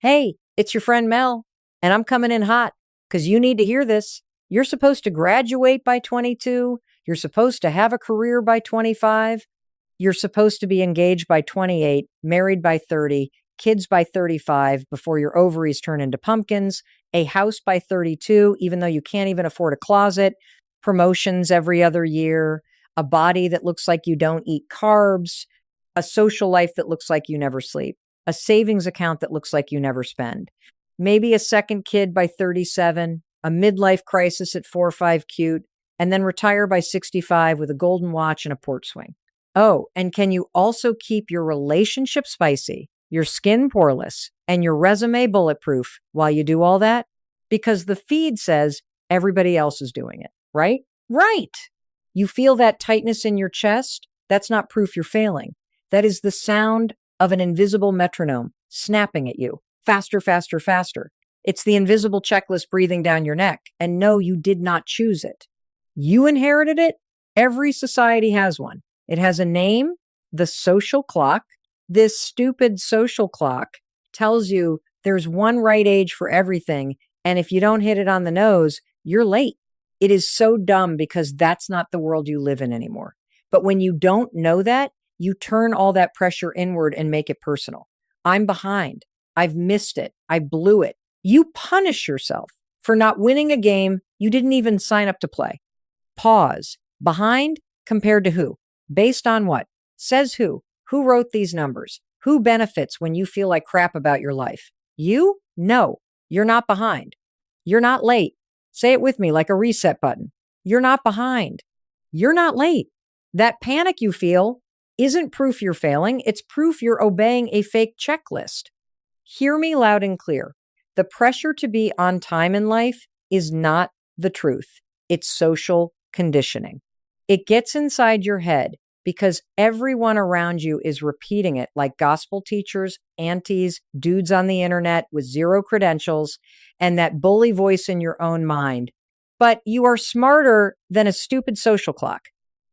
Hey, it's your friend Mel, and I'm coming in hot because you need to hear this. You're supposed to graduate by 22. You're supposed to have a career by 25. You're supposed to be engaged by 28, married by 30, kids by 35 before your ovaries turn into pumpkins, a house by 32, even though you can't even afford a closet, promotions every other year, a body that looks like you don't eat carbs, a social life that looks like you never sleep, a savings account that looks like you never spend, maybe a second kid by 37, a midlife crisis at 4 or 5 cute, and then retire by 65 with a golden watch and a porch swing. Oh, and can you also keep your relationship spicy, your skin poreless, and your resume bulletproof while you do all that? Because the feed says everybody else is doing it, right? Right. You feel that tightness in your chest? That's not proof you're failing. That is the sound of an invisible metronome snapping at you. Faster, faster, faster. It's the invisible checklist breathing down your neck. And no, you did not choose it. You inherited it. Every society has one. It has a name, the social clock. This stupid social clock tells you there's one right age for everything. And if you don't hit it on the nose, you're late. It is so dumb because that's not the world you live in anymore. But when you don't know that, you turn all that pressure inward and make it personal. I'm behind. I've missed it. I blew it. You punish yourself for not winning a game you didn't even sign up to play. Pause. Behind compared to who? Based on what? Says who? Who wrote these numbers? Who benefits when you feel like crap about your life? You? No, you're not behind. You're not late. Say it with me like a reset button. You're not behind. You're not late. That panic you feel isn't proof you're failing. It's proof you're obeying a fake checklist. Hear me loud and clear. The pressure to be on time in life is not the truth. It's social conditioning. It gets inside your head because everyone around you is repeating it like gospel teachers, aunties, dudes on the internet with zero credentials, and that bully voice in your own mind. But you are smarter than a stupid social clock.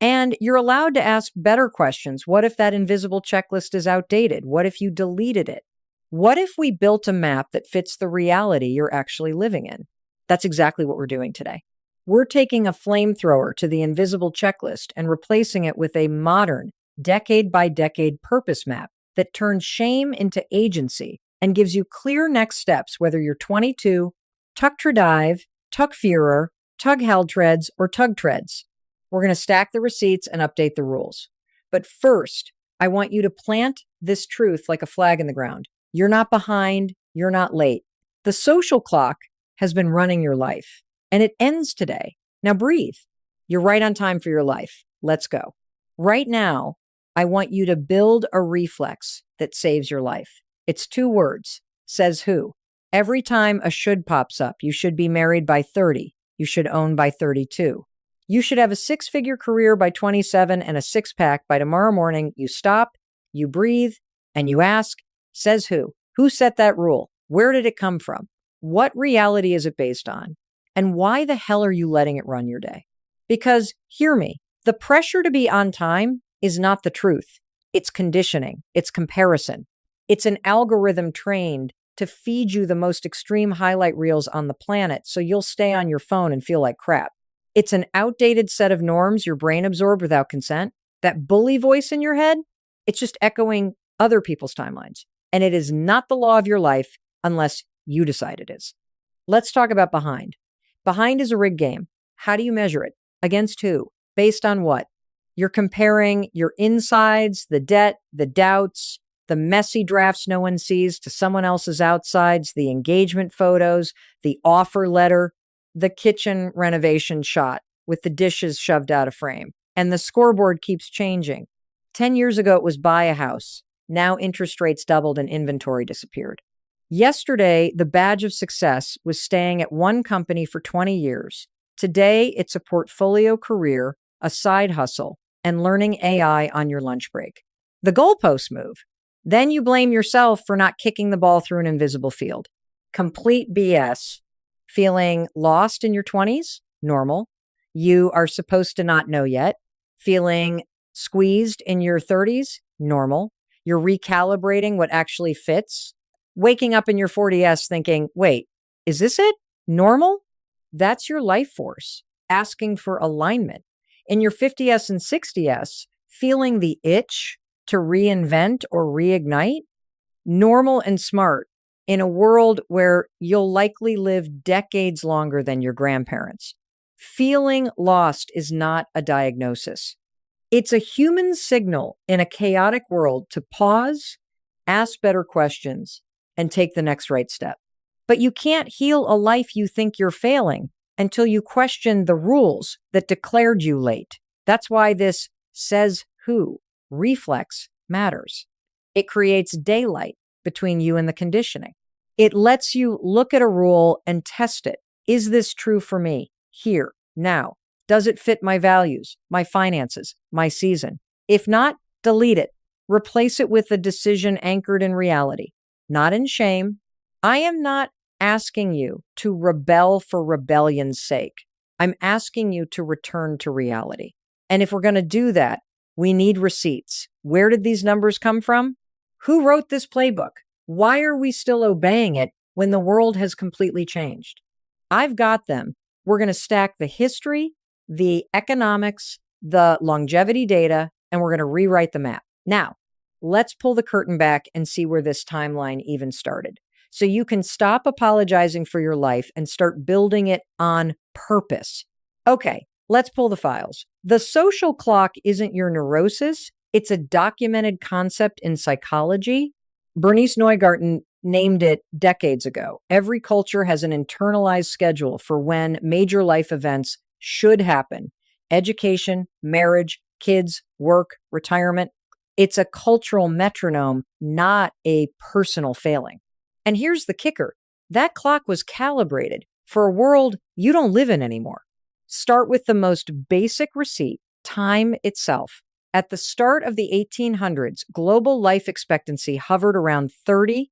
And you're allowed to ask better questions. What if that invisible checklist is outdated? What if you deleted it? What if we built a map that fits the reality you're actually living in? That's exactly what we're doing today. We're taking a flamethrower to the invisible checklist and replacing it with a modern, decade by decade purpose map that turns shame into agency and gives you clear next steps, whether you're 22, tuck tradive, tuck Führer, tug hell treads, or tug treads. We're going to stack the receipts and update the rules. But first, I want you to plant this truth like a flag in the ground. You're not behind. You're not late. The social clock has been running your life, and it ends today. Now breathe. You're right on time for your life. Let's go. Right now, I want you to build a reflex that saves your life. It's 2 words. Says who? Every time a should pops up, you should be married by 30. You should own by 32. You should have a 6-figure career by 27 and a 6-pack by tomorrow morning. You stop, you breathe, and you ask, says who? Who set that rule? Where did it come from? What reality is it based on? And why the hell are you letting it run your day? Because, hear me, the pressure to be on time is not the truth. It's conditioning. It's comparison. It's an algorithm trained to feed you the most extreme highlight reels on the planet so you'll stay on your phone and feel like crap. It's an outdated set of norms your brain absorbed without consent. That bully voice in your head, it's just echoing other people's timelines. And it is not the law of your life unless you decide it is. Let's talk about behind. Behind is a rigged game. How do you measure it? Against who? Based on what? You're comparing your insides, the debt, the doubts, the messy drafts no one sees to someone else's outsides, the engagement photos, the offer letter, the kitchen renovation shot with the dishes shoved out of frame. And the scoreboard keeps changing. 10 years ago, it was buy a house. Now interest rates doubled and inventory disappeared. Yesterday, the badge of success was staying at one company for 20 years. Today, it's a portfolio career, a side hustle, and learning AI on your lunch break. The goalposts move. Then you blame yourself for not kicking the ball through an invisible field. Complete BS. Feeling lost in your 20s? Normal. You are supposed to not know yet. Feeling squeezed in your 30s? Normal. You're recalibrating what actually fits. Waking up in your 40s thinking, wait, is this it? Normal? That's your life force asking for alignment. In your 50s and 60s, feeling the itch to reinvent or reignite, normal and smart in a world where you'll likely live decades longer than your grandparents. Feeling lost is not a diagnosis. It's a human signal in a chaotic world to pause, ask better questions, and take the next right step. But you can't heal a life you think you're failing until you question the rules that declared you late. That's why this says who reflex matters. It creates daylight between you and the conditioning. It lets you look at a rule and test it. Is this true for me? Here, now. Does it fit my values, my finances, my season? If not, delete it. Replace it with a decision anchored in reality, not in shame. I am not asking you to rebel for rebellion's sake. I'm asking you to return to reality. And if we're going to do that, we need receipts. Where did these numbers come from? Who wrote this playbook? Why are we still obeying it when the world has completely changed? I've got them. We're going to stack the history, the economics, the longevity data, and we're going to rewrite the map. Now, let's pull the curtain back and see where this timeline even started. So you can stop apologizing for your life and start building it on purpose. Okay, let's pull the files. The social clock isn't your neurosis. It's a documented concept in psychology. Bernice Neugarten named it decades ago. Every culture has an internalized schedule for when major life events should happen. Education, marriage, kids, work, retirement. It's a cultural metronome, not a personal failing. And here's the kicker. That clock was calibrated for a world you don't live in anymore. Start with the most basic receipt, time itself. At the start of the 1800s, global life expectancy hovered around 30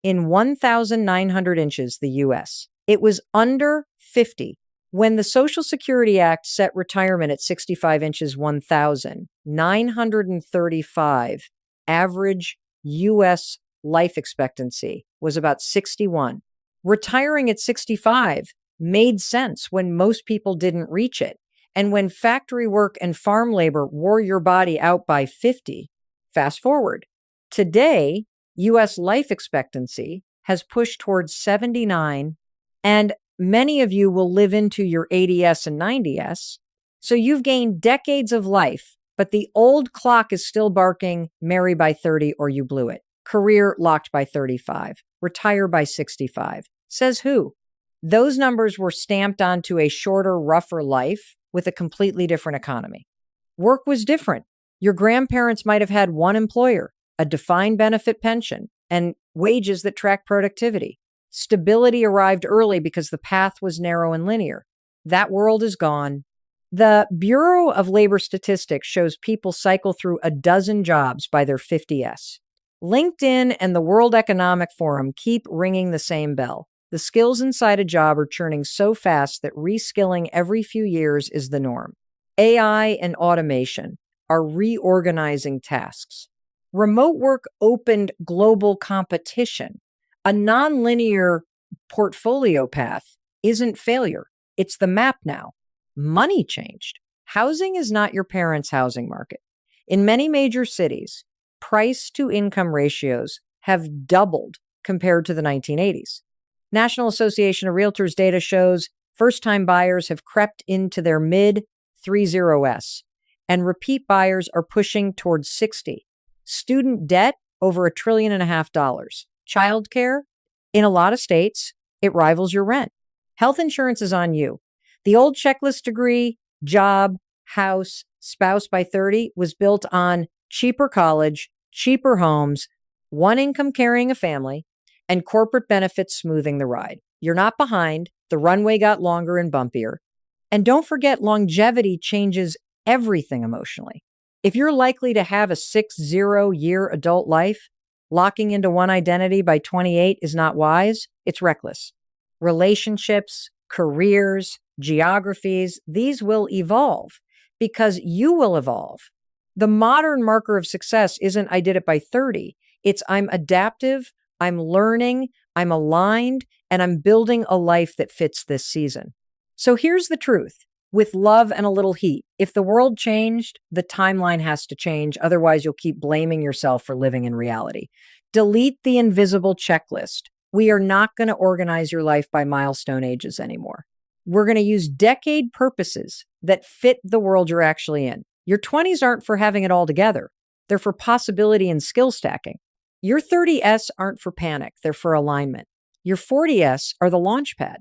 in 1,900 inches, the US. It was under 50 when the Social Security Act set retirement at 65 inches, 1,935. Average US life expectancy was about 61. Retiring at 65 made sense when most people didn't reach it. And when factory work and farm labor wore your body out by 50, fast forward. Today, U.S. life expectancy has pushed towards 79, and many of you will live into your 80s and 90s. So you've gained decades of life, but the old clock is still barking, marry by 30 or you blew it. Career locked by 35. Retire by 65. Says who? Those numbers were stamped onto a shorter, rougher life with a completely different economy. Work was different. Your grandparents might have had one employer, a defined benefit pension, and wages that track productivity. Stability arrived early because the path was narrow and linear. That world is gone. The Bureau of Labor Statistics shows people cycle through a dozen jobs by their 50s. LinkedIn and the World Economic Forum keep ringing the same bell. The skills inside a job are churning so fast that reskilling every few years is the norm. AI and automation are reorganizing tasks. Remote work opened global competition. A nonlinear portfolio path isn't failure. It's the map now. Money changed. Housing is not your parents' housing market. In many major cities, price to income ratios have doubled compared to the 1980s. National Association of Realtors data shows first-time buyers have crept into their mid-30s, and repeat buyers are pushing towards 60. Student debt over $1.5 trillion. Childcare, in a lot of states, it rivals your rent. Health insurance is on you. The old checklist degree, job, house, spouse by 30 was built on cheaper college, cheaper homes, one income carrying a family, and corporate benefits smoothing the ride. You're not behind. The runway got longer and bumpier. And don't forget, longevity changes everything emotionally. If you're likely to have a 60-year adult life, locking into one identity by 28 is not wise. It's reckless. Relationships, careers, geographies, these will evolve because you will evolve. The modern marker of success isn't I did it by 30. It's I'm adaptive, I'm learning, I'm aligned, and I'm building a life that fits this season. So here's the truth. With love and a little heat, if the world changed, the timeline has to change. Otherwise, you'll keep blaming yourself for living in reality. Delete the invisible checklist. We are not going to organize your life by milestone ages anymore. We're going to use decade purposes that fit the world you're actually in. Your 20s aren't for having it all together. They're for possibility and skill stacking. Your 30s aren't for panic. They're for alignment. Your 40s are the launch pad.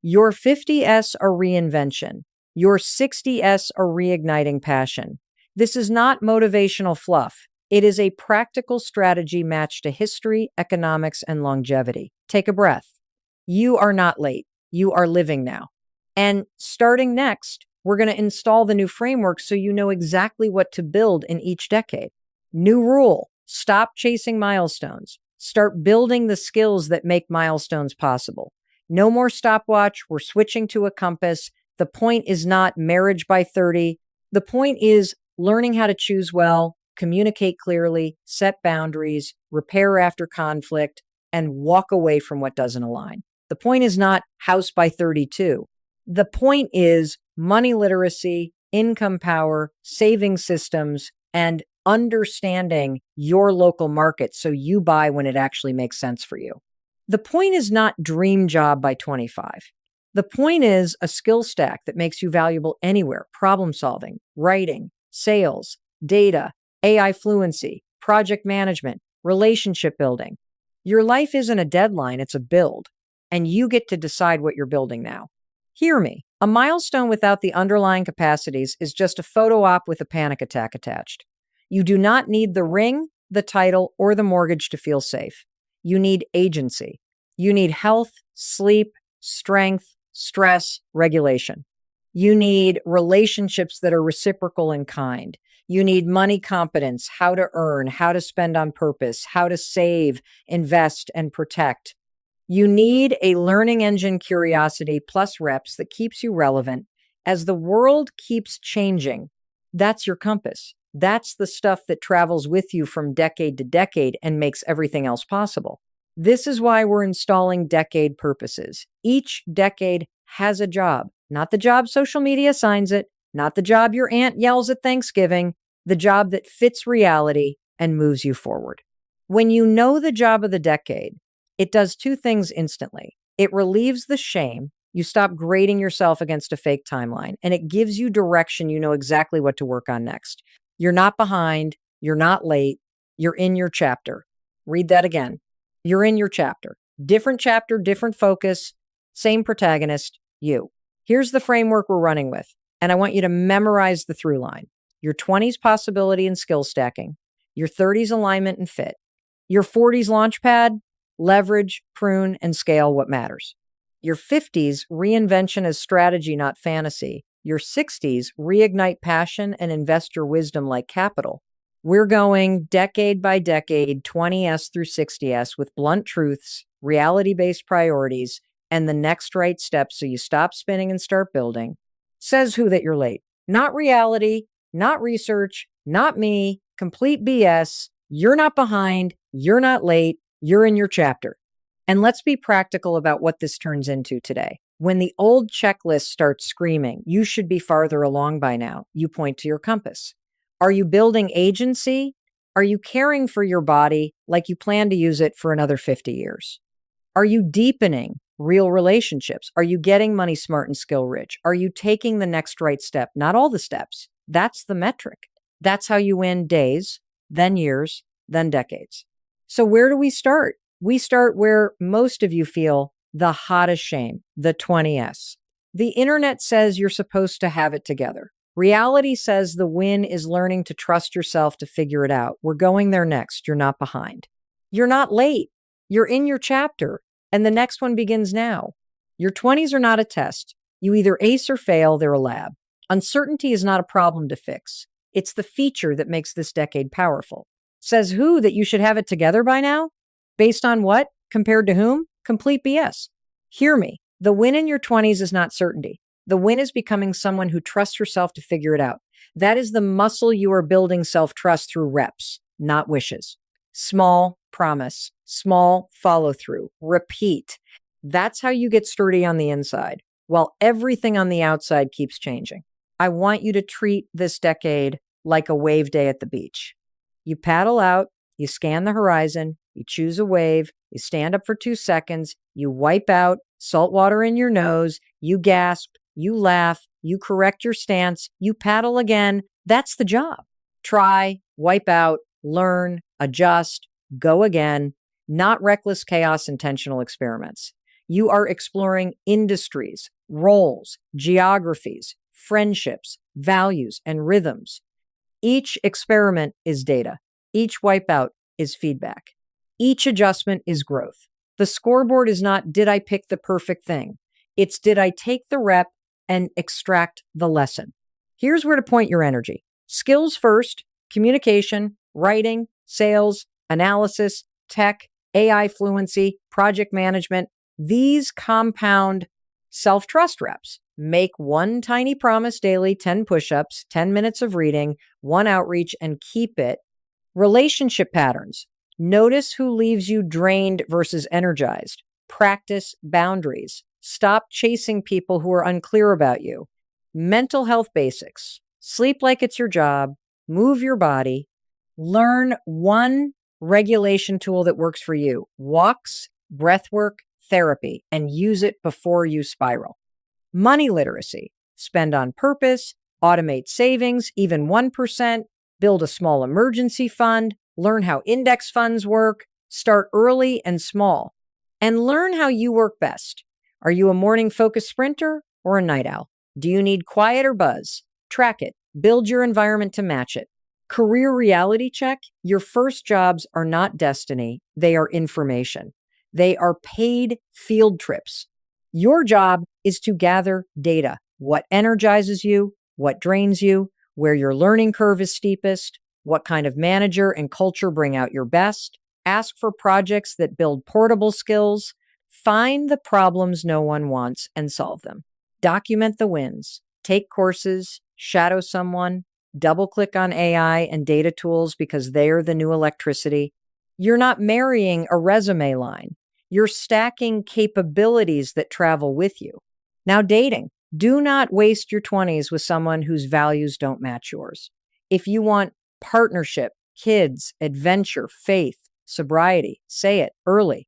Your 50s are reinvention. Your 60s are reigniting passion. This is not motivational fluff. It is a practical strategy matched to history, economics, and longevity. Take a breath. You are not late. You are living now. And starting next, we're going to install the new framework so you know exactly what to build in each decade. New rule: stop chasing milestones. Start building the skills that make milestones possible. No more stopwatch. We're switching to a compass. The point is not marriage by 30. The point is learning how to choose well, communicate clearly, set boundaries, repair after conflict, and walk away from what doesn't align. The point is not house by 32. The point is money literacy, income power, saving systems, and understanding your local market so you buy when it actually makes sense for you. The point is not dream job by 25. The point is a skill stack that makes you valuable anywhere: problem solving, writing, sales, data, AI fluency, project management, relationship building. Your life isn't a deadline, it's a build, and you get to decide what you're building now. Hear me. A milestone without the underlying capacities is just a photo op with a panic attack attached. You do not need the ring, the title, or the mortgage to feel safe. You need agency. You need health, sleep, strength, stress, regulation. You need relationships that are reciprocal and kind. You need money competence, how to earn, how to spend on purpose, how to save, invest, and protect. You need a learning engine curiosity plus reps that keeps you relevant. As the world keeps changing, that's your compass. That's the stuff that travels with you from decade to decade and makes everything else possible. This is why we're installing decade purposes. Each decade has a job, not the job social media assigns it, not the job your aunt yells at Thanksgiving, the job that fits reality and moves you forward. When you know the job of the decade, it does two things instantly. It relieves the shame. You stop grading yourself against a fake timeline, and it gives you direction. You know exactly what to work on next. You're not behind. You're not late. You're in your chapter. Read that again. You're in your chapter, different focus, same protagonist, you. Here's the framework we're running with, and I want you to memorize the through line. Your 20s possibility and skill stacking, your 30s alignment and fit, your 40s launchpad, leverage, prune, and scale what matters. Your 50s reinvention as strategy, not fantasy. Your 60s reignite passion and invest your wisdom like capital. We're going decade by decade, 20s through 60s with blunt truths, reality-based priorities, and the next right steps so you stop spinning and start building. Says who that you're late? Not reality, not research, not me, complete BS. You're not behind, you're not late, you're in your chapter. And let's be practical about what this turns into today. When the old checklist starts screaming, you should be farther along by now, you point to your compass. Are you building agency? Are you caring for your body like you plan to use it for another 50 years? Are you deepening real relationships? Are you getting money smart and skill rich? Are you taking the next right step? Not all the steps. That's the metric. That's how you win days, then years, then decades. So where do we start? We start where most of you feel the hottest shame, the 20s. The internet says you're supposed to have it together. Reality says the win is learning to trust yourself to figure it out. We're going there next. You're not behind. You're not late. You're in your chapter, and the next one begins now. Your 20s are not a test. You either ace or fail. They're a lab. Uncertainty is not a problem to fix. It's the feature that makes this decade powerful. Says who that you should have it together by now? Based on what? Compared to whom? Complete BS. Hear me. The win in your 20s is not certainty. The win is becoming someone who trusts yourself to figure it out. That is the muscle you are building self-trust through reps, not wishes. Small promise, small follow through, repeat. That's how you get sturdy on the inside while everything on the outside keeps changing. I want you to treat this decade like a wave day at the beach. You paddle out, you scan the horizon, you choose a wave, you stand up for 2 seconds, you wipe out, salt water in your nose, you gasp, you laugh, you correct your stance, you paddle again. That's the job. Try, wipe out, learn, adjust, go again, not reckless chaos, intentional experiments. You are exploring industries, roles, geographies, friendships, values, and rhythms. Each experiment is data. Each wipeout is feedback. Each adjustment is growth. The scoreboard is not, did I pick the perfect thing? It's, did I take the rep and extract the lesson? Here's where to point your energy. Skills first, communication, writing, sales, analysis, tech, AI fluency, project management. These compound self-trust reps. Make one tiny promise daily, 10 push-ups, 10 minutes of reading, one outreach, and keep it. Relationship patterns. Notice who leaves you drained versus energized. Practice boundaries. Stop chasing people who are unclear about you. Mental health basics. Sleep like it's your job. Move your body. Learn one regulation tool that works for you. Walks, breath work, therapy, and use it before you spiral. Money literacy. Spend on purpose, automate savings, even 1%, build a small emergency fund, learn how index funds work, start early and small, and learn how you work best. Are you a morning-focused sprinter or a night owl? Do you need quiet or buzz? Track it. Build your environment to match it. Career reality check. Your first jobs are not destiny. They are information. They are paid field trips. Your job is to gather data. What energizes you, what drains you, where your learning curve is steepest, what kind of manager and culture bring out your best. Ask for projects that build portable skills. Find the problems no one wants and solve them. Document the wins. Take courses, shadow someone, double-click on AI and data tools because they're the new electricity. You're not marrying a resume line. You're stacking capabilities that travel with you. Now, dating. Do not waste your 20s with someone whose values don't match yours. If you want partnership, kids, adventure, faith, sobriety, say it early.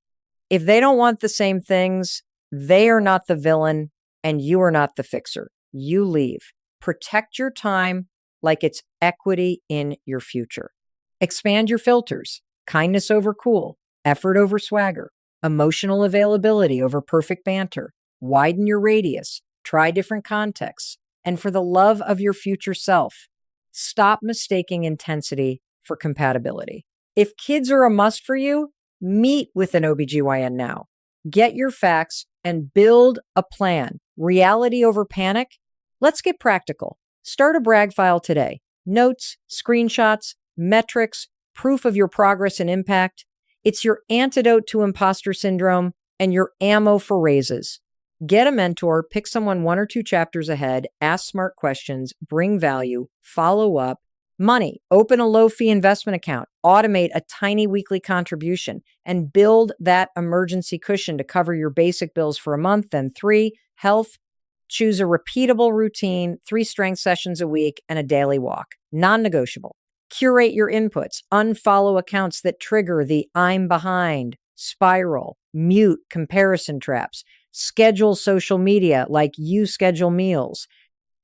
If they don't want the same things, they are not the villain and you are not the fixer. You leave. Protect your time like it's equity in your future. Expand your filters. Kindness over cool, effort over swagger, emotional availability over perfect banter. Widen your radius. Try different contexts. And for the love of your future self, stop mistaking intensity for compatibility. If kids are a must for you, meet with an OBGYN now. Get your facts and build a plan. Reality over panic. Let's get practical. Start a brag file today. Notes, screenshots, metrics, proof of your progress and impact. It's your antidote to imposter syndrome and your ammo for raises. Get a mentor, pick someone 1 or 2 chapters ahead, ask smart questions, bring value, follow up. Money, open a low-fee investment account, automate a tiny weekly contribution, and build that emergency cushion to cover your basic bills for a month. Then 3, health. Choose a repeatable routine, 3 strength sessions a week, and a daily walk. Non-negotiable. Curate your inputs. Unfollow accounts that trigger the I'm behind, spiral, mute comparison traps. Schedule social media like you schedule meals.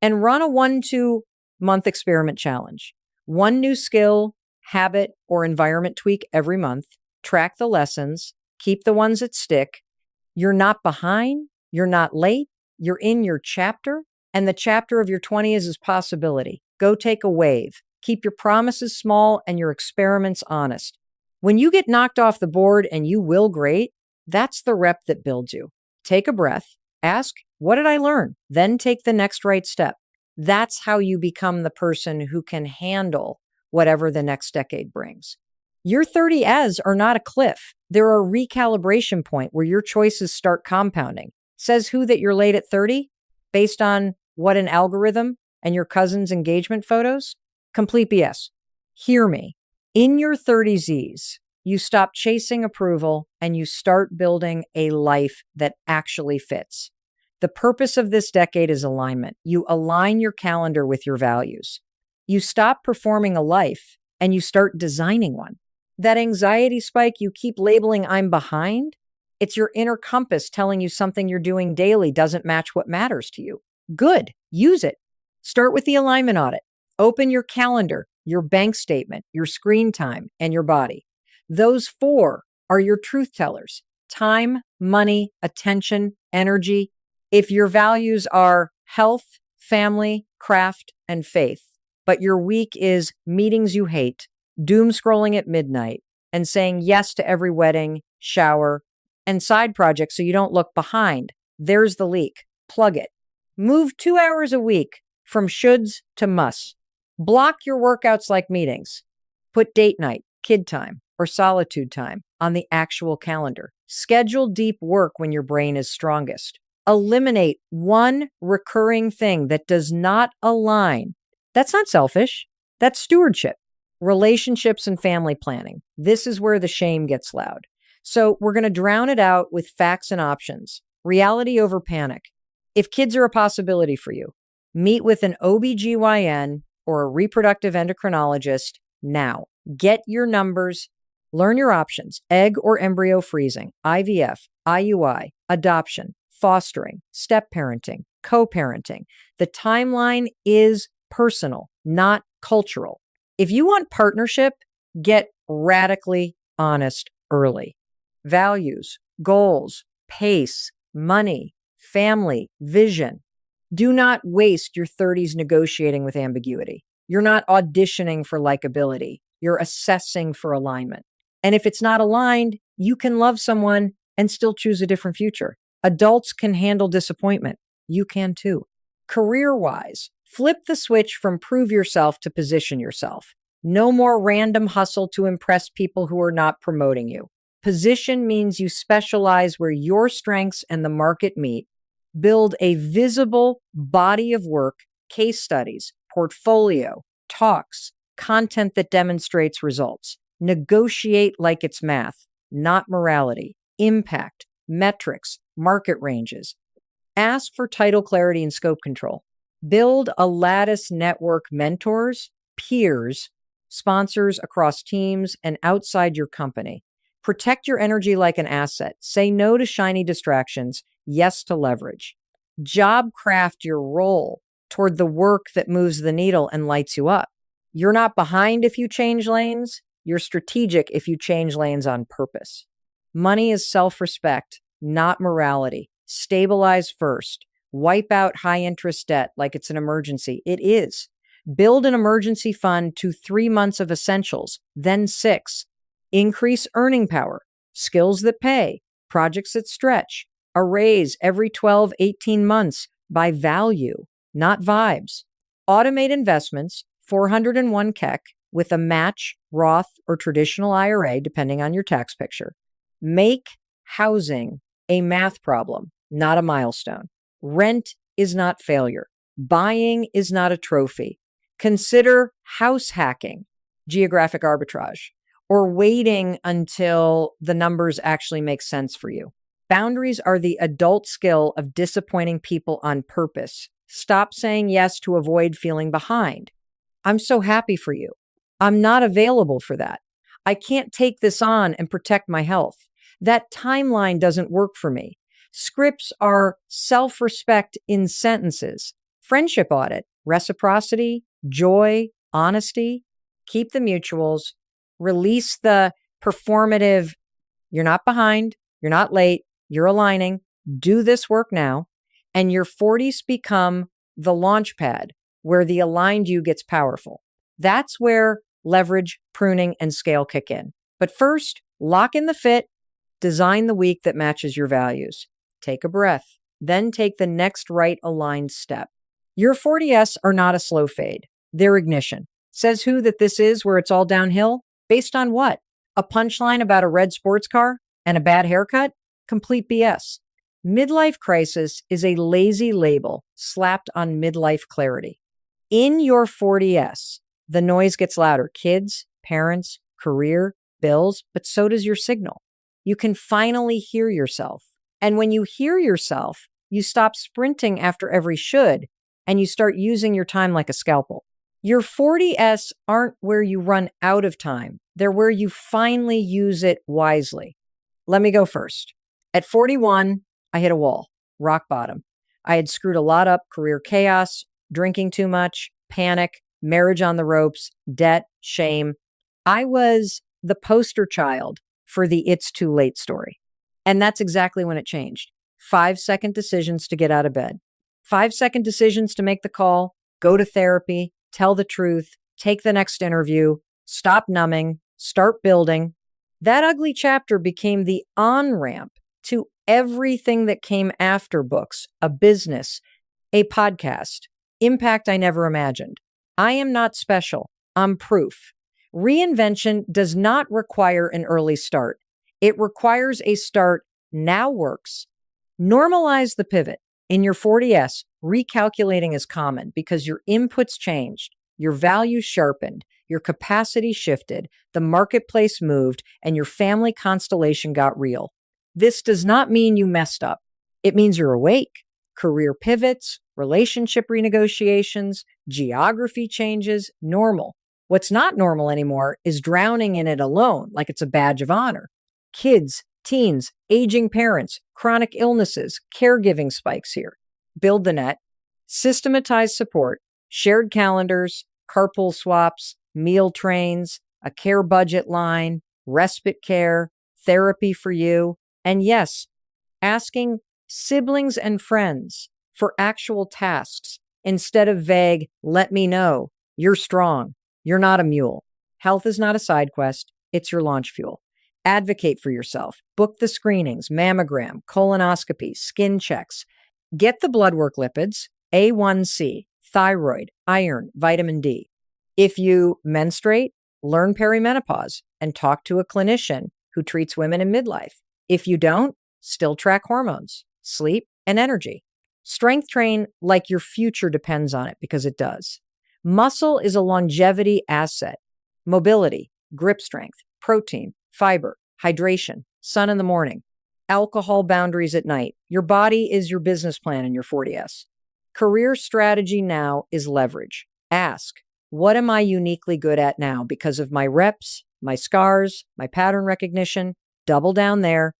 And run a 1-2 month experiment challenge. 1 new skill, habit, or environment tweak every month. Track the lessons. Keep the ones that stick. You're not behind. You're not late. You're in your chapter. And the chapter of your 20s is possibility. Go take a wave. Keep your promises small and your experiments honest. When you get knocked off the board and you will great, that's the rep that builds you. Take a breath. Ask, what did I learn? Then take the next right step. That's how you become the person who can handle whatever the next decade brings. Your 30s are not a cliff. They're a recalibration point where your choices start compounding. Says who that you're late at 30? Based on what, an algorithm and your cousin's engagement photos? Complete BS. Hear me. In your 30s, You stop chasing approval and you start building a life that actually fits. The purpose of this decade is alignment. You align your calendar with your values. You stop performing a life and you start designing one. That anxiety spike you keep labeling "I'm behind," it's your inner compass telling you something you're doing daily doesn't match what matters to you. Good. Use it. Start with the alignment audit. Open your calendar, your bank statement, your screen time, and your body. Those four are your truth tellers: time, money, attention, energy. If your values are health, family, craft, and faith, but your week is meetings you hate, doom scrolling at midnight, and saying yes to every wedding, shower, and side project so you don't look behind, there's the leak. Plug it. Move 2 hours a week from shoulds to musts. Block your workouts like meetings. Put date night, kid time, or solitude time on the actual calendar. Schedule deep work when your brain is strongest. Eliminate one recurring thing that does not align. That's not selfish. That's stewardship. Relationships and family planning. This is where the shame gets loud. So we're going to drown it out with facts and options. Reality over panic. If kids are a possibility for you, meet with an OBGYN or a reproductive endocrinologist now. Get your numbers. Learn your options: egg or embryo freezing, IVF, IUI, adoption, fostering, step parenting, co-parenting. The timeline is personal, not cultural. If you want partnership, get radically honest early. Values, goals, pace, money, family, vision. Do not waste your 30s negotiating with ambiguity. You're not auditioning for likability. You're assessing for alignment. And if it's not aligned, you can love someone and still choose a different future. Adults can handle disappointment. You can too. Career-wise, flip the switch from prove yourself to position yourself. No more random hustle to impress people who are not promoting you. Position means you specialize where your strengths and the market meet. Build a visible body of work, case studies, portfolio, talks, content that demonstrates results. Negotiate like it's math, not morality. Impact, metrics, market ranges. Ask for title clarity and scope control. Build a lattice network: mentors, peers, sponsors across teams and outside your company. Protect your energy like an asset. Say no to shiny distractions, yes to leverage. Job craft your role toward the work that moves the needle and lights you up. You're not behind if you change lanes. You're strategic if you change lanes on purpose. Money is self-respect, not morality. Stabilize first. Wipe out high-interest debt like it's an emergency. It is. Build an emergency fund to 3 months of essentials, then 6. Increase earning power, skills that pay, projects that stretch, a raise every 12, 18 months by value, not vibes. Automate investments, 401 KEC with a match, Roth, or traditional IRA, depending on your tax picture. Make housing a math problem, not a milestone. Rent is not failure. Buying is not a trophy. Consider house hacking, geographic arbitrage, or waiting until the numbers actually make sense for you. Boundaries are the adult skill of disappointing people on purpose. Stop saying yes to avoid feeling behind. I'm so happy for you. I'm not available for that. I can't take this on and protect my health. That timeline doesn't work for me. Scripts are self-respect in sentences. Friendship audit, reciprocity, joy, honesty. Keep the mutuals. Release the performative. You're not behind. You're not late. You're aligning. Do this work now. And your 40s become the launch pad where the aligned you gets powerful. That's where leverage, pruning, and scale kick in. But first, lock in the fit. Design the week that matches your values. Take a breath. Then take the next right aligned step. Your 40S are not a slow fade. They're ignition. Says who that this is where it's all downhill? Based on what? A punchline about a red sports car and a bad haircut? Complete BS. Midlife crisis is a lazy label slapped on midlife clarity. In your 40S, the noise gets louder. Kids, parents, career, bills, but so does your signal. You can finally hear yourself. And when you hear yourself, you stop sprinting after every should, and you start using your time like a scalpel. Your 40S aren't where you run out of time. They're where you finally use it wisely. Let me go first. At 41, I hit a wall, rock bottom. I had screwed a lot up, career chaos, drinking too much, panic, marriage on the ropes, debt, shame. I was the poster child for the it's too late story. And that's exactly when it changed. 5-second decisions to get out of bed. 5-second decisions to make the call, go to therapy, tell the truth, take the next interview, stop numbing, start building. That ugly chapter became the on-ramp to everything that came after books, a business, a podcast, impact I never imagined. I am not special. I'm proof. Reinvention does not require an early start. It requires a start now works. Normalize the pivot. In your 40S, recalculating is common because your inputs changed, your values sharpened, your capacity shifted, the marketplace moved, and your family constellation got real. This does not mean you messed up. It means you're awake. Career pivots, relationship renegotiations, geography changes, normal. What's not normal anymore is drowning in it alone, like it's a badge of honor. Kids, teens, aging parents, chronic illnesses, caregiving spikes here. Build the net, systematize support, shared calendars, carpool swaps, meal trains, a care budget line, respite care, therapy for you, and yes, asking siblings and friends for actual tasks instead of vague, let me know, you're strong, you're not a mule. Health is not a side quest, it's your launch fuel. Advocate for yourself. Book the screenings, mammogram, colonoscopy, skin checks. Get the blood work lipids, A1C, thyroid, iron, vitamin D. If you menstruate, learn perimenopause and talk to a clinician who treats women in midlife. If you don't, still track hormones, sleep, and energy. Strength train like your future depends on it because it does. Muscle is a longevity asset. Mobility, grip strength, protein, fiber, hydration, sun in the morning, alcohol boundaries at night. Your body is your business plan in your 40S. Career strategy now is leverage. Ask, what am I uniquely good at now because of my reps, my scars, my pattern recognition? Double down there.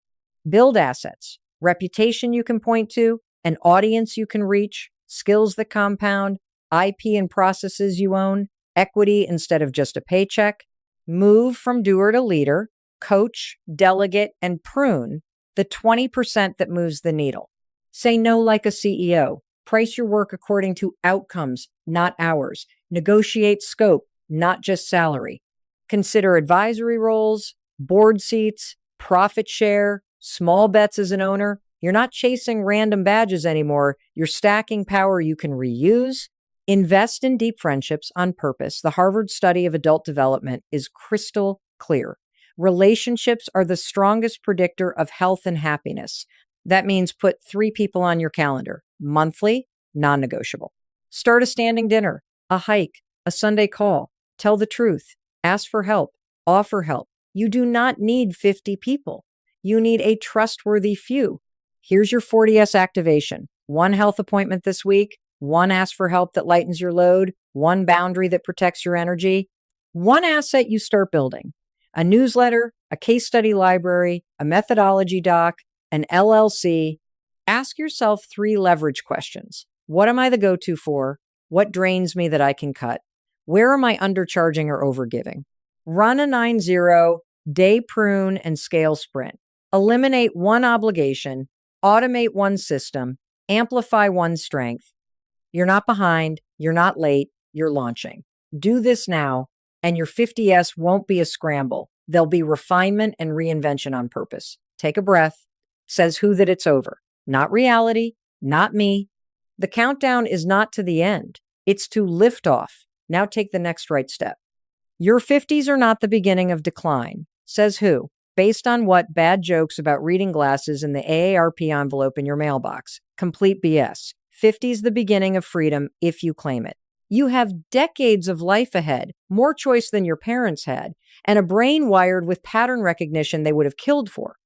Build assets, reputation you can point to, an audience you can reach, skills that compound, IP and processes you own, equity instead of just a paycheck. Move from doer to leader, coach, delegate, and prune the 20% that moves the needle. Say no like a CEO. Price your work according to outcomes, not hours. Negotiate scope, not just salary. Consider advisory roles, board seats, profit share, small bets as an owner. You're not chasing random badges anymore. You're stacking power you can reuse. Invest in deep friendships on purpose. The Harvard study of adult development is crystal clear. Relationships are the strongest predictor of health and happiness. That means put 3 people on your calendar, monthly, non-negotiable. Start a standing dinner, a hike, a Sunday call. Tell the truth. Ask for help. Offer help. You do not need 50 people. You need a trustworthy few. Here's your 40S activation. 1 health appointment this week. 1 ask for help that lightens your load. 1 boundary that protects your energy. 1 asset you start building. A newsletter, a case study library, a methodology doc, an LLC. Ask yourself 3 leverage questions. What am I the go-to for? What drains me that I can cut? Where am I undercharging or overgiving? Run a 9-0, day prune and scale sprint. Eliminate 1 obligation, automate 1 system, amplify 1 strength. You're not behind, you're not late, you're launching. Do this now, and your 50S won't be a scramble. There'll be refinement and reinvention on purpose. Take a breath. Says who that it's over. Not reality, not me. The countdown is not to the end. It's to liftoff. Now take the next right step. Your 50s are not the beginning of decline. Says who? Based on what? Bad jokes about reading glasses in the AARP envelope in your mailbox. Complete BS. 50's the beginning of freedom if you claim it. You have decades of life ahead, more choice than your parents had, and a brain wired with pattern recognition they would have killed for.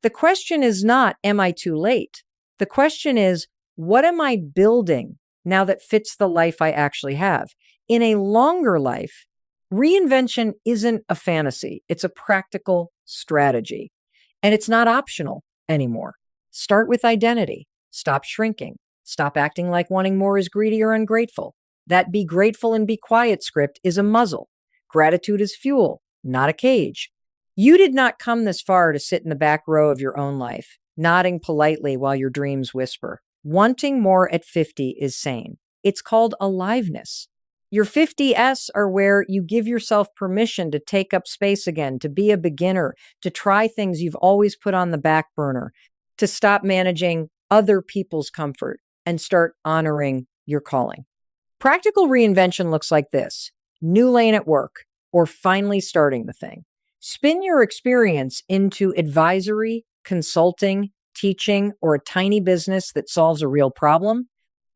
The question is not, am I too late? The question is, what am I building now that fits the life I actually have? In a longer life, reinvention isn't a fantasy. It's a practical strategy. And it's not optional anymore. Start with identity. Stop shrinking. Stop acting like wanting more is greedy or ungrateful. That be grateful and be quiet script is a muzzle. Gratitude is fuel, not a cage. You did not come this far to sit in the back row of your own life, nodding politely while your dreams whisper. Wanting more at 50 is sane. It's called aliveness. Your 50s are where you give yourself permission to take up space again, to be a beginner, to try things you've always put on the back burner, to stop managing other people's comfort and start honoring your calling. Practical reinvention looks like this: new lane at work, or finally starting the thing. Spin your experience into advisory, consulting, teaching, or a tiny business that solves a real problem.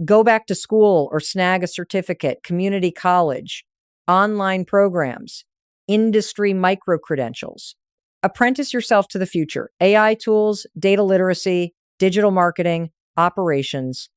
Go back to school or snag a certificate, community college, online programs, industry micro-credentials. Apprentice yourself to the future: AI tools, data literacy, digital marketing, operations.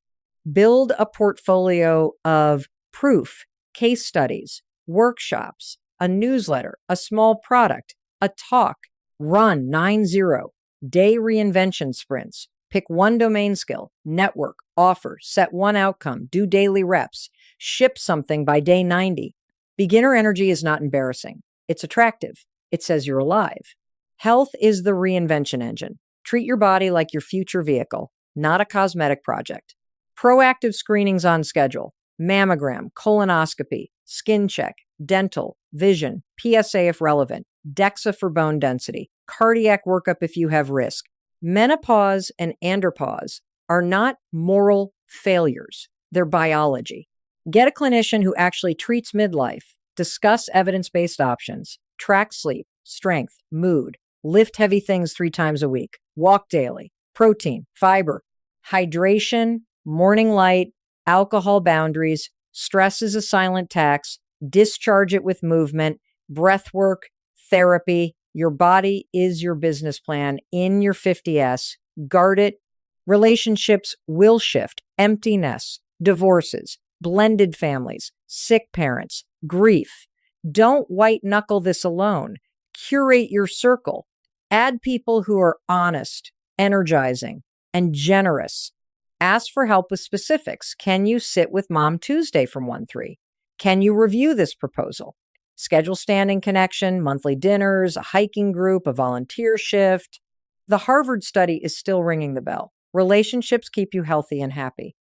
Build a portfolio of proof, case studies, workshops, a newsletter, a small product, a talk. Run 90-day reinvention sprints. Pick one domain skill, network, offer, set one outcome, do daily reps, ship something by day 90. Beginner energy is not embarrassing. It's attractive. It says you're alive. Health is the reinvention engine. Treat your body like your future vehicle, not a cosmetic project. Proactive screenings on schedule: mammogram, colonoscopy, skin check, dental, vision, PSA if relevant, DEXA for bone density, cardiac workup if you have risk. Menopause and andropause are not moral failures. They're biology. Get a clinician who actually treats midlife. Discuss evidence-based options. Track sleep, strength, mood. Lift heavy things 3 times a week. Walk daily. Protein, fiber, hydration, morning light, alcohol boundaries. Stress is a silent tax. Discharge it with movement, breath work, therapy. Your body is your business plan in your 50s. Guard it. Relationships will shift. Empty nests, divorces, blended families, sick parents, grief. Don't white knuckle this alone. Curate your circle. Add people who are honest, energizing, and generous. Ask for help with specifics. Can you sit with Mom Tuesday from 1-3? Can you review this proposal? Schedule standing connection, monthly dinners, a hiking group, a volunteer shift. The Harvard study is still ringing the bell. Relationships keep you healthy and happy.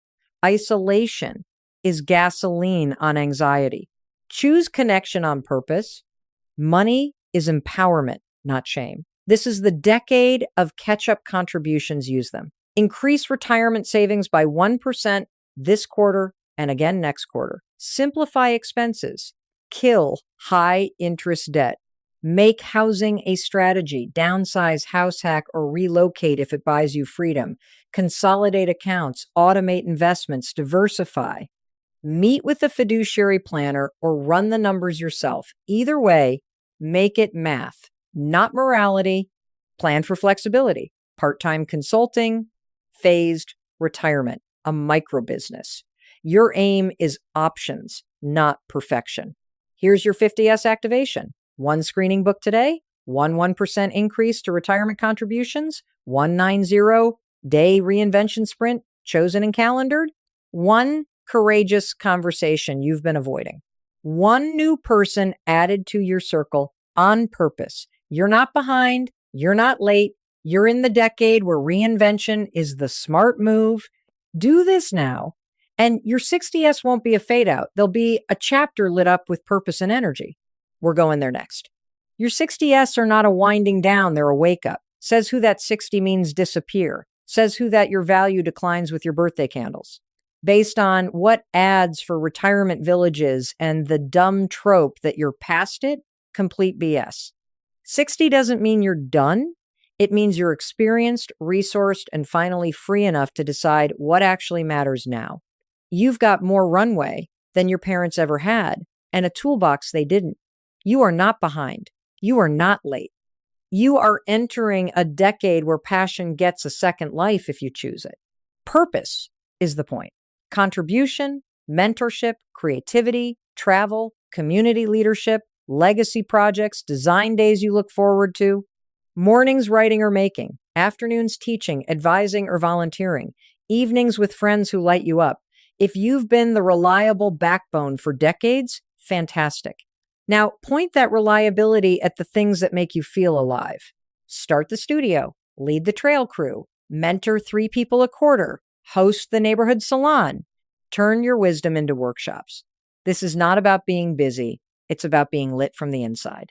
Isolation is gasoline on anxiety. Choose connection on purpose. Money is empowerment, not shame. This is the decade of catch-up contributions. Use them. Increase retirement savings by 1% this quarter and again next quarter. Simplify expenses. Kill high interest debt. Make housing a strategy. Downsize, house hack, or relocate if it buys you freedom. Consolidate accounts, automate investments, diversify. Meet with a fiduciary planner or run the numbers yourself. Either way, make it math, not morality. Plan for flexibility. Part-time consulting, phased retirement, a micro business. Your aim is options, not perfection. Here's your 50S activation. 1 screening book today, 1% increase to retirement contributions, 190-day reinvention sprint chosen and calendared, 1 courageous conversation you've been avoiding, 1 new person added to your circle on purpose. You're not behind, you're not late, you're in the decade where reinvention is the smart move. Do this now. And your 60S won't be a fade out. There'll be a chapter lit up with purpose and energy. We're going there next. Your 60S are not a winding down, they're a wake up. Says who that 60 means disappear. Says who that your value declines with your birthday candles. Based on what ads for retirement villages and the dumb trope that you're past it, complete BS. 60 doesn't mean you're done. It means you're experienced, resourced, and finally free enough to decide what actually matters now. You've got more runway than your parents ever had and a toolbox they didn't. You are not behind. You are not late. You are entering a decade where passion gets a second life if you choose it. Purpose is the point. Contribution, mentorship, creativity, travel, community leadership, legacy projects, design days you look forward to, mornings writing or making, afternoons teaching, advising, or volunteering, evenings with friends who light you up. If you've been the reliable backbone for decades, fantastic. Now, point that reliability at the things that make you feel alive. Start the studio, lead the trail crew, mentor 3 people a quarter, host the neighborhood salon. Turn your wisdom into workshops. This is not about being busy. It's about being lit from the inside.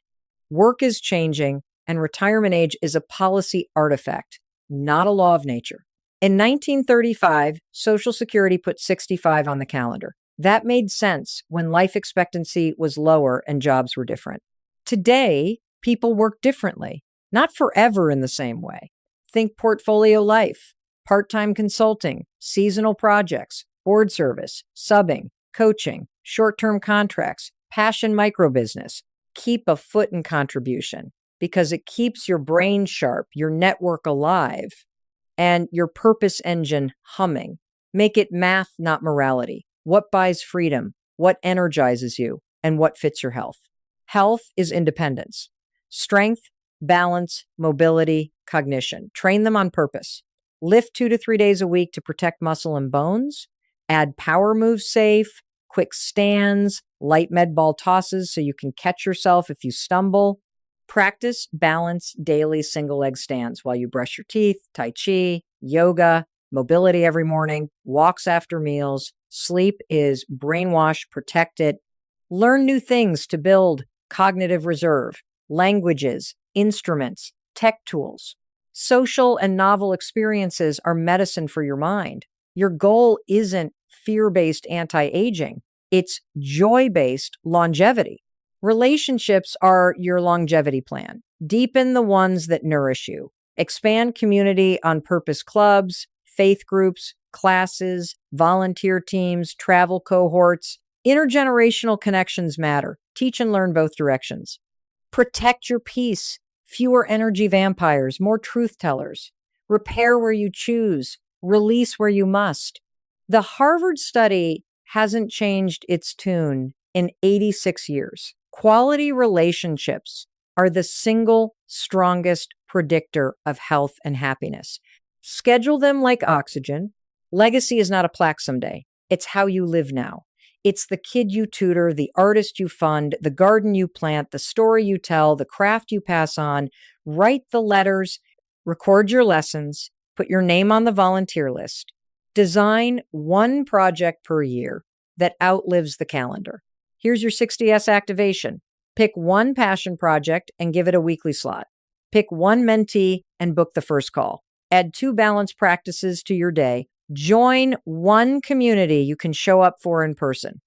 Work is changing, and retirement age is a policy artifact, not a law of nature. In 1935, Social Security put 65 on the calendar. That made sense when life expectancy was lower and jobs were different. Today, people work differently, not forever in the same way. Think portfolio life, part-time consulting, seasonal projects, board service, subbing, coaching, short-term contracts, passion microbusiness. Keep a foot in contribution because it keeps your brain sharp, your network alive, and your purpose engine humming. Make it math, not morality. What buys freedom? What energizes you? And what fits your health? Health is independence. Strength, balance, mobility, cognition. Train them on purpose. Lift 2 to 3 days a week to protect muscle and bones. Add power moves safe, quick stands, light med ball tosses so you can catch yourself if you stumble. Practice balanced daily single leg stands while you brush your teeth, tai chi, yoga, mobility every morning, walks after meals. Sleep is brainwash, protect it. Learn new things to build cognitive reserve, languages, instruments, tech tools. Social and novel experiences are medicine for your mind. Your goal isn't fear-based anti-aging. It's joy-based longevity. Relationships are your longevity plan. Deepen the ones that nourish you. Expand community on purpose clubs, faith groups, classes, volunteer teams, travel cohorts. Intergenerational connections matter. Teach and learn both directions. Protect your peace. Fewer energy vampires, more truth tellers. Repair where you choose. Release where you must. The Harvard study hasn't changed its tune in 86 years. Quality relationships are the single strongest predictor of health and happiness. Schedule them like oxygen. Legacy is not a plaque someday. It's how you live now. It's the kid you tutor, the artist you fund, the garden you plant, the story you tell, the craft you pass on. Write the letters, record your lessons, put your name on the volunteer list. Design one project per year that outlives the calendar. Here's your 60S activation. Pick one passion project and give it a weekly slot. Pick one mentee and book the first call. Add 2 balance practices to your day. Join one community you can show up for in person.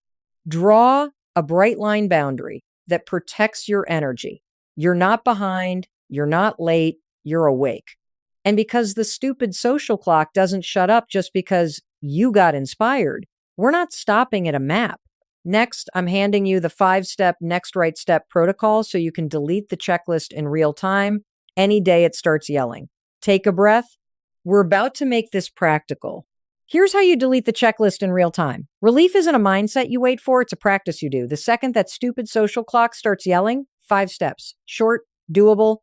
Draw a bright line boundary that protects your energy. You're not behind, you're not late, you're awake. And because the stupid social clock doesn't shut up just because you got inspired, we're not stopping at a map. Next, I'm handing you the 5-step next right step protocol so you can delete the checklist in real time any day it starts yelling. Take a breath. We're about to make this practical. Here's how you delete the checklist in real time. Relief isn't a mindset you wait for, it's a practice you do. The second that stupid social clock starts yelling, 5 steps. Short, doable.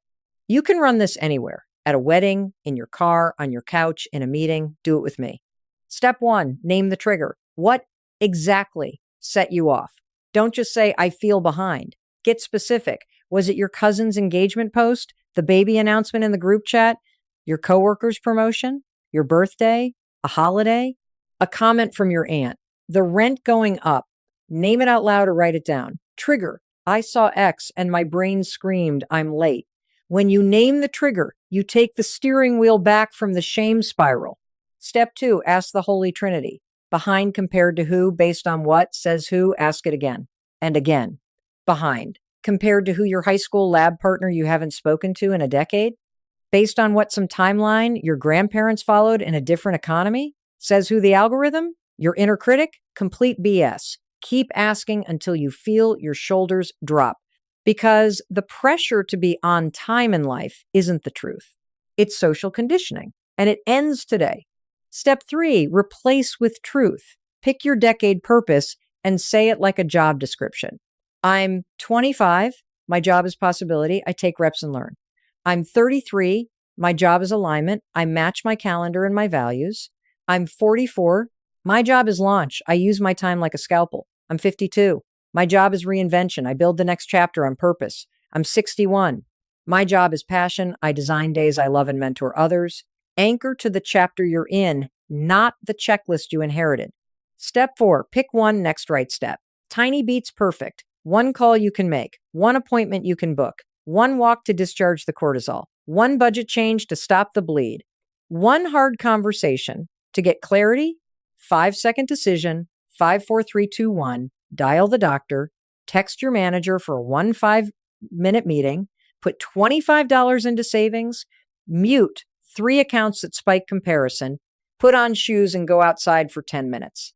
You can run this anywhere. At a wedding, in your car, on your couch, in a meeting. Do it with me. Step 1, name the trigger. What exactly set you off? Don't just say, I feel behind. Get specific. Was it your cousin's engagement post, the baby announcement in the group chat, your coworker's promotion, your birthday, a holiday, a comment from your aunt, the rent going up? Name it out loud or write it down. Trigger. I saw X and my brain screamed, I'm late. When you name the trigger, you take the steering wheel back from the shame spiral. Step 2, ask the Holy Trinity. Behind compared to who, based on what, says who, ask it again. And again. Behind. Compared to who, your high school lab partner you haven't spoken to in a decade? Based on what, some timeline your grandparents followed in a different economy? Says who, the algorithm? Your inner critic? Complete BS. Keep asking until you feel your shoulders drop, because the pressure to be on time in life isn't the truth. It's social conditioning, and it ends today. Step 3, replace with truth. Pick your decade purpose and say it like a job description. I'm 25. My job is possibility. I take reps and learn. I'm 33. My job is alignment. I match my calendar and my values. I'm 44. My job is launch. I use my time like a scalpel. I'm 52. My job is reinvention. I build the next chapter on purpose. I'm 61. My job is passion. I design days I love and mentor others. Anchor to the chapter you're in, not the checklist you inherited. Step 4, pick one next right step. Tiny beats perfect. One call you can make. One appointment you can book. One walk to discharge the cortisol. One budget change to stop the bleed. One hard conversation to get clarity. 5-second decision. 5, 4, 3, 2, 1. Dial the doctor. Text your manager for a 5-minute meeting. Put $25 into savings. Mute 3 accounts that spike comparison. Put on shoes and go outside for 10 minutes.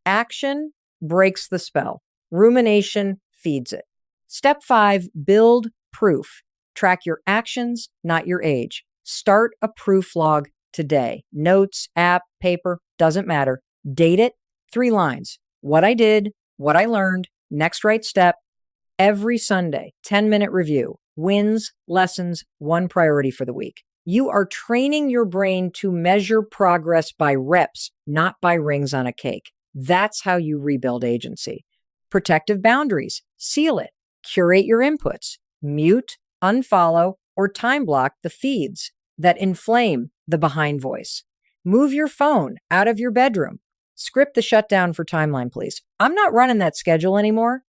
Action breaks the spell. Rumination feeds it. Step 5, build proof. Track your actions, not your age. Start a proof log today. Notes, app, paper, doesn't matter. Date it. 3 lines. What I did, what I learned, next right step. Every Sunday, 10-minute review. Wins, lessons, one priority for the week. You are training your brain to measure progress by reps, not by rings on a cake. That's how you rebuild agency. Protective boundaries. Seal it. Curate your inputs. Mute, unfollow, or time block the feeds that inflame the behind voice. Move your phone out of your bedroom. Script the shutdown for timeline, please. I'm not running that schedule anymore.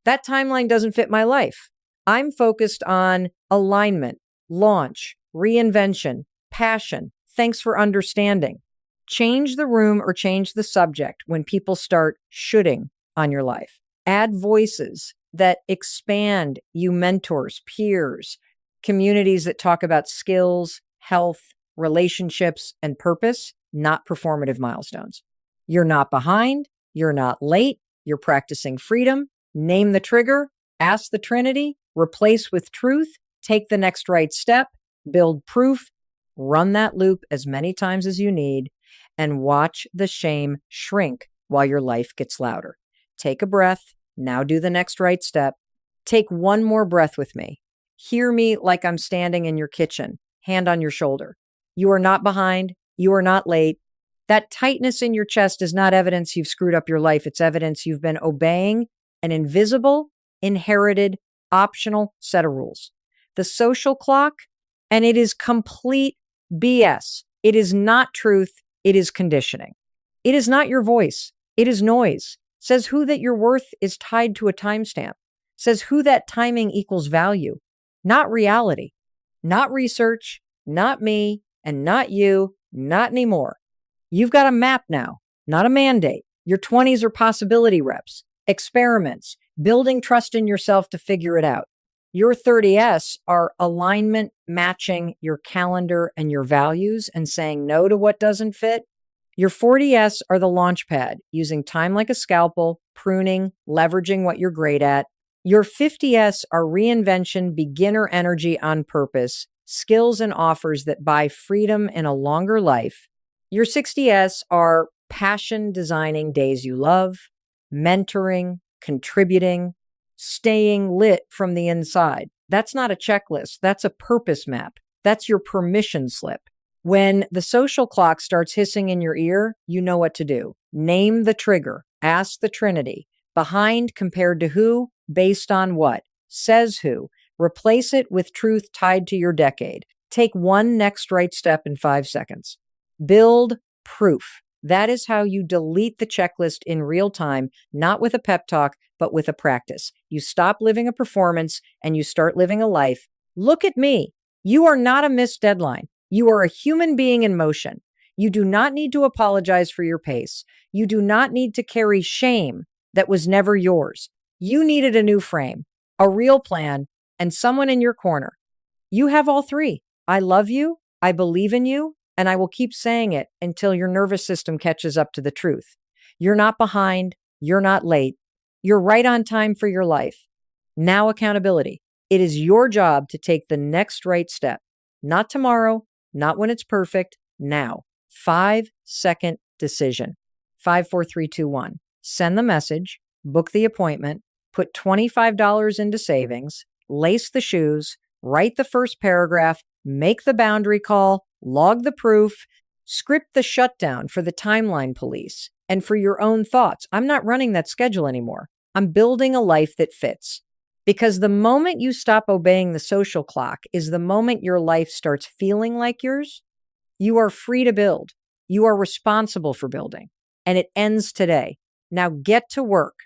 That timeline doesn't fit my life. I'm focused on alignment, launch, reinvention, passion. Thanks for understanding. Change the room or change the subject when people start shoulding on your life. Add voices that expand you mentors, peers, communities that talk about skills, health, relationships, and purpose, not performative milestones. You're not behind. You're not late. You're practicing freedom. Name the trigger. Ask the Trinity. Replace with truth. Take the next right step. Build proof. Run that loop as many times as you need, and watch the shame shrink while your life gets louder. Take a breath. Now do the next right step. Take one more breath with me. Hear me like I'm standing in your kitchen, hand on your shoulder. You are not behind. You are not late. That tightness in your chest is not evidence you've screwed up your life. It's evidence you've been obeying an invisible, inherited, optional set of rules. The social clock, and it is complete BS. It is not truth. It is conditioning. It is not your voice. It is noise. Says who that your worth is tied to a timestamp. Says who that timing equals value. Not reality. Not research. Not me. And not you. Not anymore. You've got a map now, not a mandate. Your 20s are possibility reps, experiments, building trust in yourself to figure it out. Your 30S are alignment, matching your calendar and your values and saying no to what doesn't fit. Your 40S are the launch pad, using time like a scalpel, pruning, leveraging what you're great at. Your 50S are reinvention, beginner energy on purpose, skills and offers that buy freedom in a longer life. Your 60S are passion designing days you love, mentoring, contributing, staying lit from the inside. That's not a checklist. That's a purpose map. That's your permission slip. When the social clock starts hissing in your ear, you know what to do. Name the trigger. Ask the Trinity. Behind compared to who? Based on what? Says who? Replace it with truth tied to your decade. Take one next right step in 5 seconds. Build proof. That is how you delete the checklist in real time, not with a pep talk, but with a practice. You stop living a performance and you start living a life. Look at me. You are not a missed deadline. You are a human being in motion. You do not need to apologize for your pace. You do not need to carry shame that was never yours. You needed a new frame, a real plan, and someone in your corner. You have all 3. I love you. I believe in you. And I will keep saying it until your nervous system catches up to the truth. You're not behind. You're not late. You're right on time for your life. Now accountability. It is your job to take the next right step. Not tomorrow, not when it's perfect, now. 5-second decision. 5, 4, 3, 2, 1. Send the message, book the appointment, put $25 into savings, lace the shoes, write the first paragraph, make the boundary call, log the proof, script the shutdown for the timeline police, and for your own thoughts. I'm not running that schedule anymore. I'm building a life that fits. Because the moment you stop obeying the social clock is the moment your life starts feeling like yours. You are free to build. You are responsible for building. And it ends today. Now get to work.